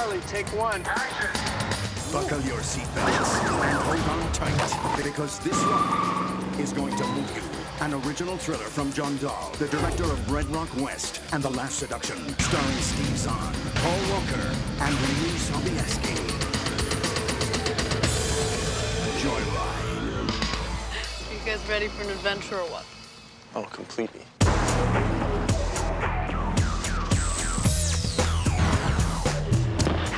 Charlie, take one. Buckle your seatbelts and hold on tight, because this ride is going to move you. An original thriller from John Dahl, the director of Red Rock West and The Last Seduction, starring Steve Zahn, Paul Walker, and Leelee Sobieski. Joyride. You guys ready for an adventure or what? Oh, completely.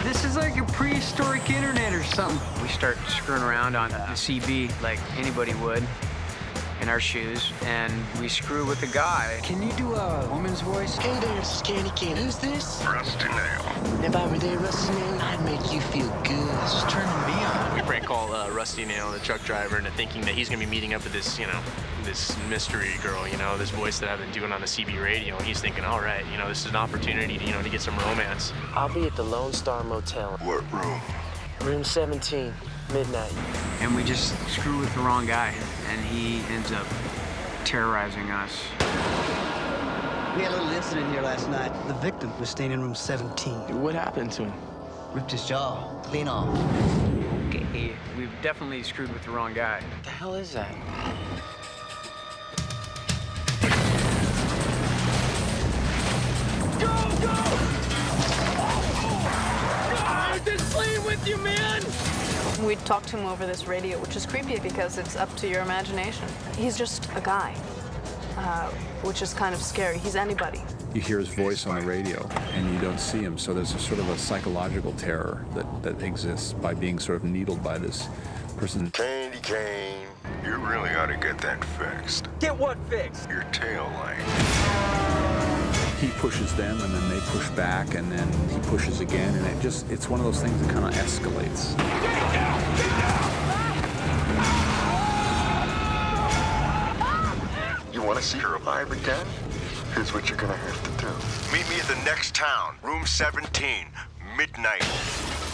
This is like a prehistoric internet or something. We start screwing around on the CB like anybody would in our shoes, and we screw with the guy. Can you do a woman's voice? Hey there, this is Candy Cane. Who's this? Rusty Nail. If I were there, Rusty Nail, I'd make you feel good. It's turning me on. We prank call Rusty Nail, the truck driver, into thinking that he's gonna be meeting up with this, this mystery girl, this voice that I've been doing on the CB radio. And he's thinking, all right, this is an opportunity to, to get some romance. I'll be at the Lone Star Motel. What room? Room 17, midnight. And we just screw with the wrong guy, and he ends up terrorizing us. We had a little incident here last night. The victim was staying in room 17. What happened to him? Ripped his jaw clean off. Okay, we've definitely screwed with the wrong guy. What the hell is that? We talked to him over this radio, which is creepy because it's up to your imagination. He's just a guy, which is kind of scary. He's anybody. You hear his voice on the radio, and you don't see him, so there's a sort of a psychological terror that exists by being sort of needled by this person. Candy Cane, you really ought to get that fixed. Get what fixed? Your tail light. He pushes them, and then they push back, and then he pushes again, and it's one of those things that kind of escalates. You want to see her alive again? Here's what you're gonna have to do. Meet me at the next town, room 17, midnight.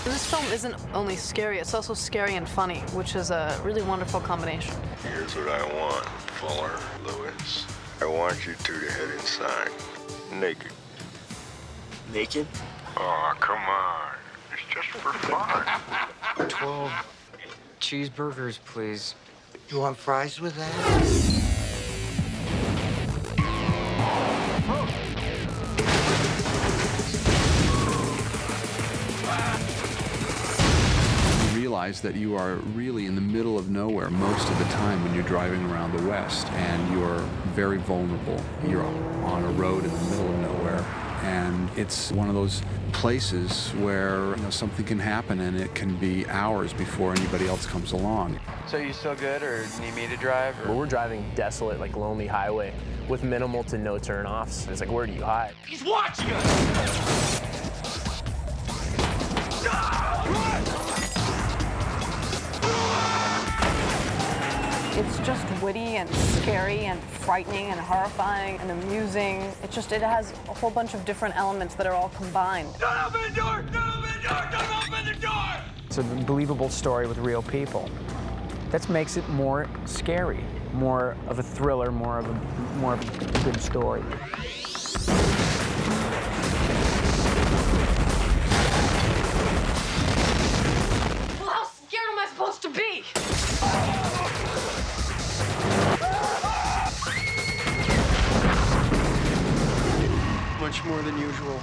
This film isn't only scary, it's also scary and funny, which is a really wonderful combination. Here's what I want, Fuller, Lewis. I want you two to head inside, naked. Naked? Oh, come on. It's just for fun. 12 cheeseburgers, please. You want fries with that? Realize that you are really in the middle of nowhere most of the time when you're driving around the West, and you're very vulnerable. You're on a road in the middle of nowhere, and it's one of those places where something can happen, and it can be hours before anybody else comes along. So you still good, or need me to drive? Well, we're driving desolate, lonely highway with minimal to no turnoffs. It's like, where do you hide? He's watching us! It's just witty and scary and frightening and horrifying and amusing. It has a whole bunch of different elements that are all combined. Don't open the door! Don't open the door! Don't open the door! It's a believable story with real people. That makes it more scary, more of a thriller, more of a good story. Well, how scared am I supposed to be? Much more than usual.